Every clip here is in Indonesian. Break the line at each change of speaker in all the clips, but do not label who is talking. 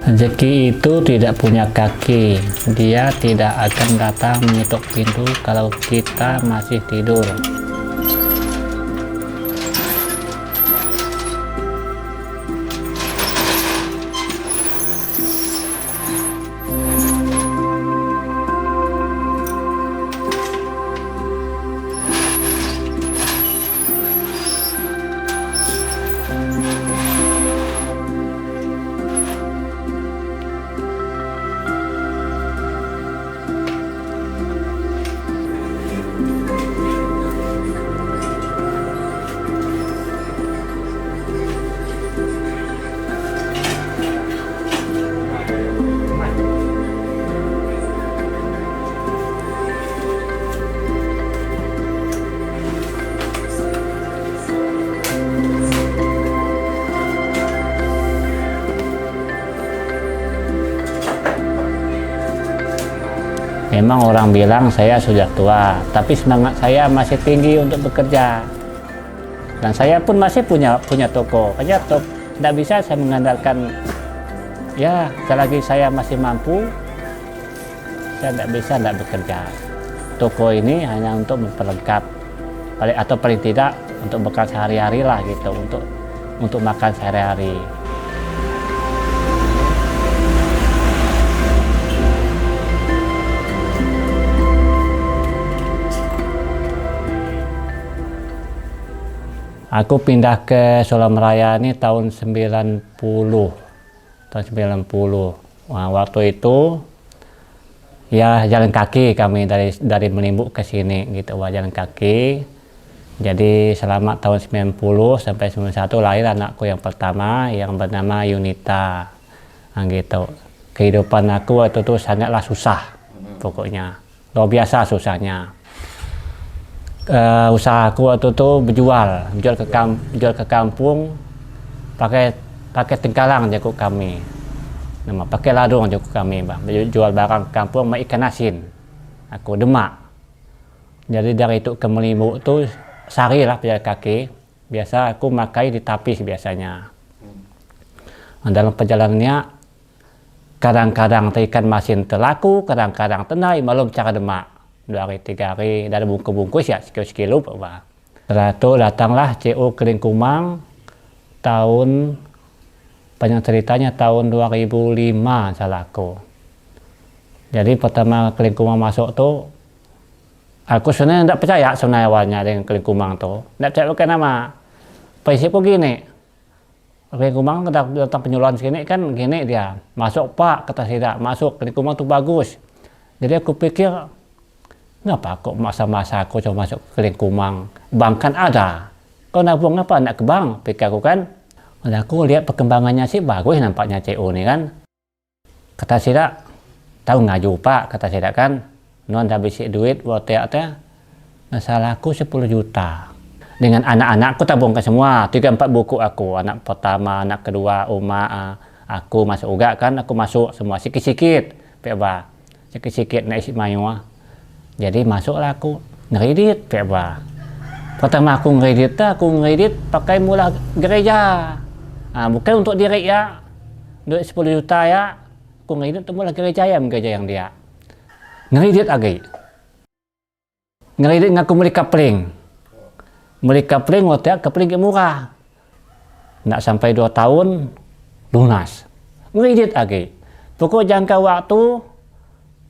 Rezeki itu tidak punya kaki, dia tidak akan datang mengetuk pintu kalau kita masih tidur. Memang orang bilang saya sudah tua, tapi semangat saya masih tinggi untuk bekerja. Dan saya pun masih punya toko. Hanya tidak bisa saya mengandalkan, ya selagi saya masih mampu, saya tidak bisa tidak bekerja. Toko ini hanya untuk memperlengkap, atau paling tidak untuk bekal sehari-hari lah gitu, untuk makan sehari-hari. Aku pindah ke Solo Meraya ini tahun 90. Nah, waktu itu ya jalan kaki kami dari Menimbuk ke sini gitu, jalan kaki. Jadi selama tahun 90 sampai 91 lahir anakku yang pertama yang bernama Yunita. Nah, gitu. Kehidupan aku waktu itu sangatlah susah pokoknya. Luar biasa susahnya. Usahaku waktu itu jual ke kampung pakai tengkalang jago kami, pakai ladung jago kami, bang. Jual barang kampung sama ikan asin. Aku Demak. Jadi dari itu ke Menimbuk tuh sehari lah jalan kaki. Biasa aku makai di Tapis biasanya. Nah, dalam perjalanannya kadang-kadang ikan masin terlaku, kadang-kadang tenai malam cara Demak. 2 hari 3 hari dari bungkus ya sekilo Pak. Setelah itu datanglah CO Keling Kumang tahun, panjang ceritanya tahun 2005 salahku. Jadi pertama Keling Kumang masuk tuh aku sebenarnya tidak percaya sebenarnya awalnya dengan Keling Kumang tuh. Tidak percaya pakai nama. Prinsipku gini. Keling Kumang datang penyuluhan sini kan gini dia. Masuk Pak, kata tidak. Masuk Keling Kumang tuh bagus. Jadi aku pikir kenapa kok masa-masa aku coba masuk ke Keling Kumang? Bank kan ada. Kau nabung apa? Nak ke bank, pikir aku kan. Dan aku lihat perkembangannya sih bagus nampaknya CO ini kan. Kata Sidak, tahu ngaju Pak, kata Sidak kan. Non habis duit buat teh. Masalahku 10 juta. Dengan anak-anakku tabungkan semua, 3-4 buku aku. Anak pertama, anak kedua, Uma, aku masuk juga kan. Aku masuk semua, sikit-sikit. Sikit-sikit naik isi mayu. Jadi masuklah aku ngeredit Pak. Pertama aku ngeredit pakai mula gereja. Bukan untuk diri ya. Duit 10 juta ya. Aku ngeredit mula gereja yang dia. Ngeredit lagi. Ngeredit ngaku beli kapling. Beli kapling waktu kapling murah. Nggak sampai 2 tahun lunas. Ngeredit lagi. Pokok jangka waktu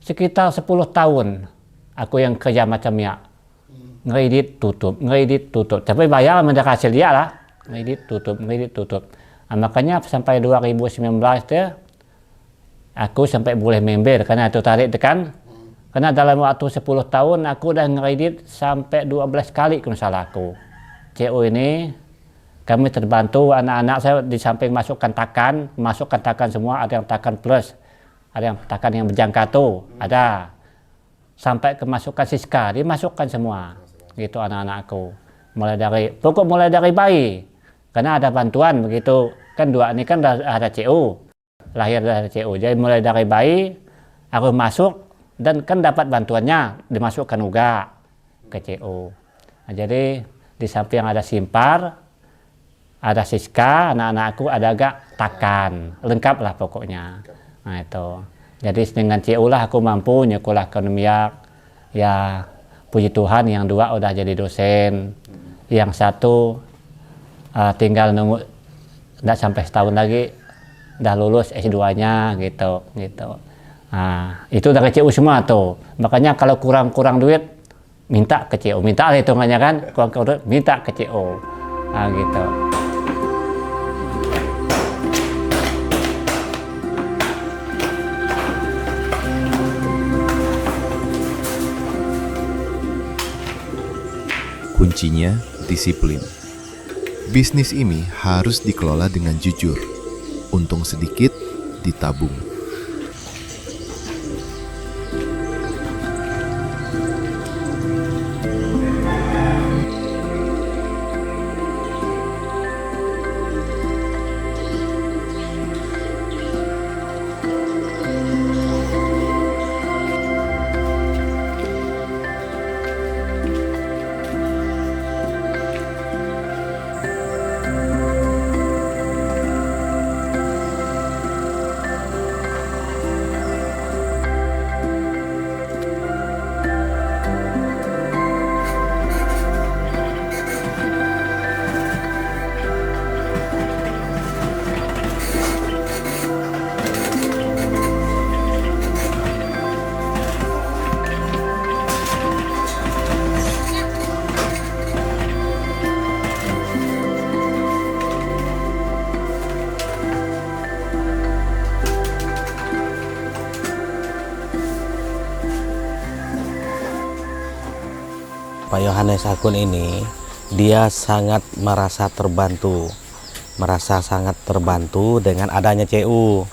sekitar 10 tahun. Aku yang kerja macamnya ngeredit tutup. Tapi bayar mendak hasil dia lah. Ngeredit tutup. Makanya sampai 2019 tuh aku sampai boleh member karena itu tarik tekan. Karena dalam waktu 10 tahun aku udah ngeredit sampai 12 kali kalau salah aku. CO ini kami terbantu anak-anak saya di samping masukkan takan semua, ada yang takan plus, ada yang takan yang berjangka tuh, ada. Sampai kemasukan Siska, dimasukkan semua gitu anak-anakku mulai dari bayi karena ada bantuan begitu kan. Dua ini kan ada CO, lahir dari CO, jadi mulai dari bayi aku masuk dan kan dapat bantuannya dimasukkan juga ke CO. Nah, jadi di samping ada Simpar ada Siska, anak-anakku ada agak takan, lengkap lah pokoknya. Nah itu. Jadi dengan CU lah aku mampu nyekolahkan Miak. Ya puji Tuhan yang dua udah jadi dosen, yang satu tinggal nunggu nggak sampai setahun lagi udah lulus S2-nya gitu. Nah, itu udah ke CU semua tuh. Makanya kalau kurang duit minta ke CU, minta lah hitungannya kan, kurang duit minta ke CU. Nah, gitu.
Kuncinya disiplin. Bisnis ini harus dikelola dengan jujur. Untung sedikit, ditabung.
Pak Yohanes Akun ini dia sangat merasa terbantu dengan adanya CU,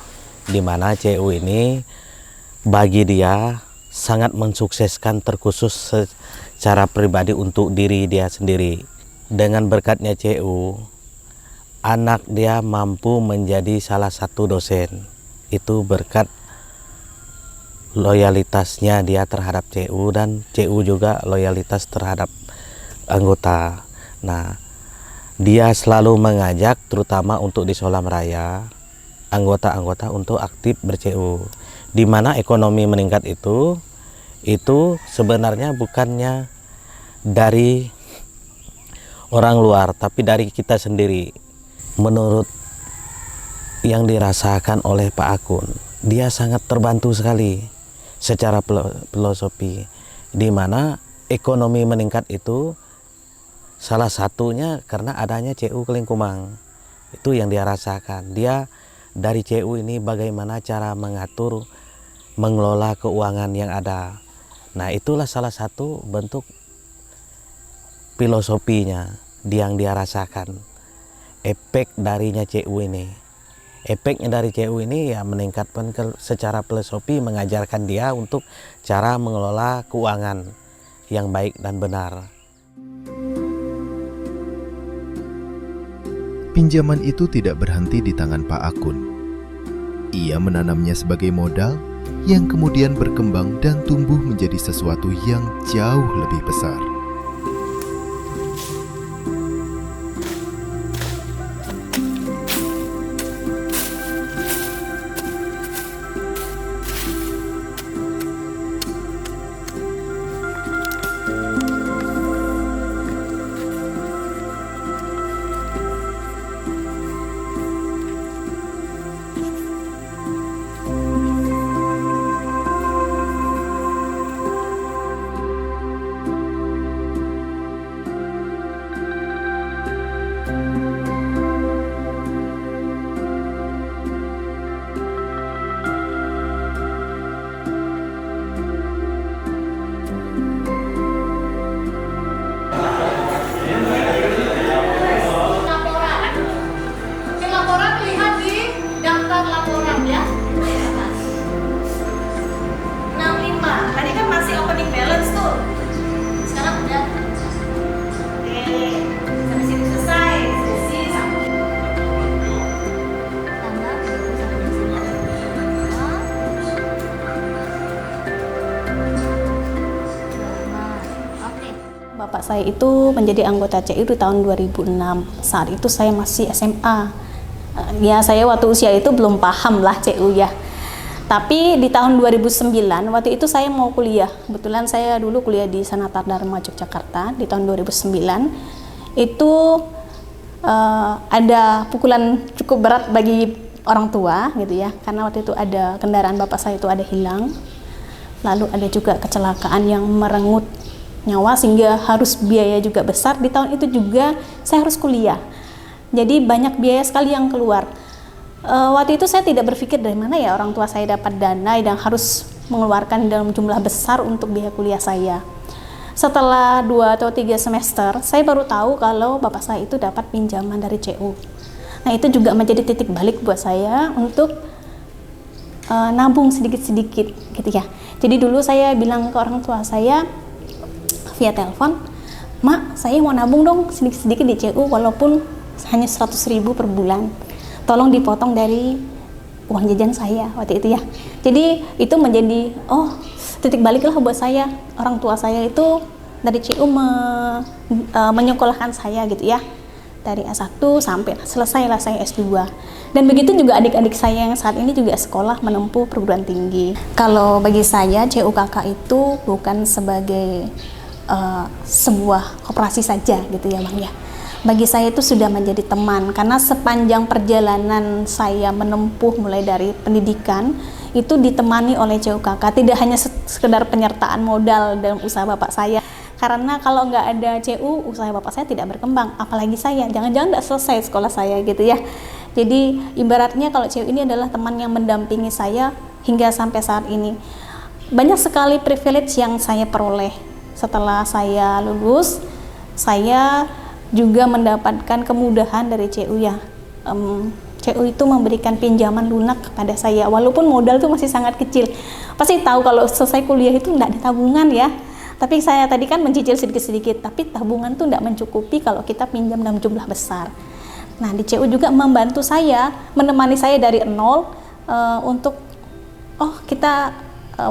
di mana CU ini bagi dia sangat mensukseskan terkhusus secara pribadi untuk diri dia sendiri. Dengan berkatnya CU, anak dia mampu menjadi salah satu dosen. Itu berkat loyalitasnya dia terhadap CU, dan CU juga loyalitas terhadap anggota. Nah, dia selalu mengajak, terutama untuk di Solam Raya, anggota-anggota untuk aktif ber-CU. Di mana ekonomi meningkat itu sebenarnya bukannya dari orang luar, tapi dari kita sendiri. Menurut yang dirasakan oleh Pak Akun, dia sangat terbantu sekali secara filosofi, di mana ekonomi meningkat itu salah satunya karena adanya CU Kelingkumang. Itu yang dia rasakan. Dia dari CU ini bagaimana cara mengatur, mengelola keuangan yang ada. Nah, itulah salah satu bentuk filosofinya yang dia rasakan. Efek darinya CU ini. Efeknya dari CU ini ya meningkatkan secara filosofi, mengajarkan dia untuk cara mengelola keuangan yang baik dan benar.
Pinjaman itu tidak berhenti di tangan Pak Akun. Ia menanamnya sebagai modal yang kemudian berkembang dan tumbuh menjadi sesuatu yang jauh lebih besar.
bapak saya itu menjadi anggota CU di tahun 2006. Saat itu saya masih SMA. Ya saya waktu usia itu belum paham lah CU ya. Tapi di tahun 2009 waktu itu saya mau kuliah. Kebetulan saya dulu kuliah di Sanata Dharma Yogyakarta di tahun 2009. Itu ada pukulan cukup berat bagi orang tua gitu ya. Karena waktu itu ada kendaraan bapak saya itu ada hilang. Lalu ada juga kecelakaan yang merenggut nyawa sehingga harus biaya juga besar. Di tahun itu juga saya harus kuliah. Jadi banyak biaya sekali yang keluar. Waktu itu saya tidak berpikir dari mana ya orang tua saya dapat dana yang harus mengeluarkan dalam jumlah besar untuk biaya kuliah saya. Setelah 2 atau 3 semester, saya baru tahu kalau bapak saya itu dapat pinjaman dari CU. Nah itu juga menjadi titik balik buat saya untuk nabung sedikit-sedikit gitu ya. Jadi dulu saya bilang ke orang tua saya via telepon, "Mak, saya mau nabung dong sedikit-sedikit di CU walaupun hanya 100.000 per bulan. Tolong dipotong dari uang jajan saya," waktu itu ya. Jadi itu menjadi titik balik lah buat saya. Orang tua saya itu dari CU menyekolahkan saya gitu ya. Dari S1 sampai selesailah saya S2. Dan begitu juga adik-adik saya yang saat ini juga sekolah menempuh perguruan tinggi. Kalau bagi saya CUKK itu bukan sebagai sebuah koperasi saja gitu ya Bang ya. Bagi saya itu sudah menjadi teman karena sepanjang perjalanan saya menempuh mulai dari pendidikan itu ditemani oleh CUKK, tidak hanya sekedar penyertaan modal dalam usaha bapak saya. Karena kalau nggak ada CU, usaha bapak saya tidak berkembang, apalagi saya, jangan-jangan nggak selesai sekolah saya gitu ya. Jadi ibaratnya kalau CU ini adalah teman yang mendampingi saya hingga sampai saat ini. Banyak sekali privilege yang saya peroleh. Setelah saya lulus, saya juga mendapatkan kemudahan dari CU ya. CU itu memberikan pinjaman lunak kepada saya, walaupun modal itu masih sangat kecil. Pasti tahu kalau selesai kuliah itu nggak ada tabungan ya. Tapi saya tadi kan mencicil sedikit-sedikit, tapi tabungan tuh nggak mencukupi kalau kita pinjam dalam jumlah besar. Nah di CU juga membantu saya, menemani saya dari nol untuk kita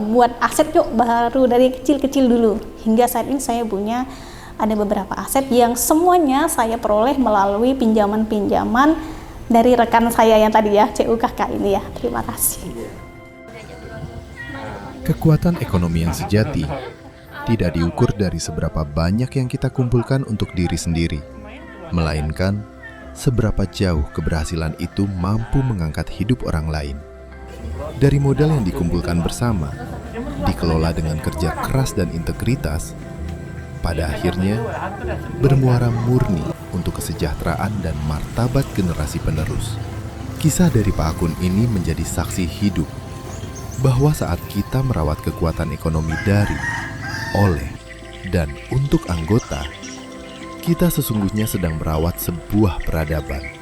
buat aset yuk baru dari kecil-kecil dulu. Hingga saat ini saya punya ada beberapa aset yang semuanya saya peroleh melalui pinjaman-pinjaman dari rekan saya yang tadi ya, CUKK ini ya. Terima kasih.
Kekuatan ekonomi yang sejati tidak diukur dari seberapa banyak yang kita kumpulkan untuk diri sendiri, melainkan seberapa jauh keberhasilan itu mampu mengangkat hidup orang lain. Dari modal yang dikumpulkan bersama, dikelola dengan kerja keras dan integritas, pada akhirnya bermuara murni untuk kesejahteraan dan martabat generasi penerus. Kisah dari Pak Akun ini menjadi saksi hidup bahwa saat kita merawat kekuatan ekonomi dari, oleh, dan untuk anggota, kita sesungguhnya sedang merawat sebuah peradaban.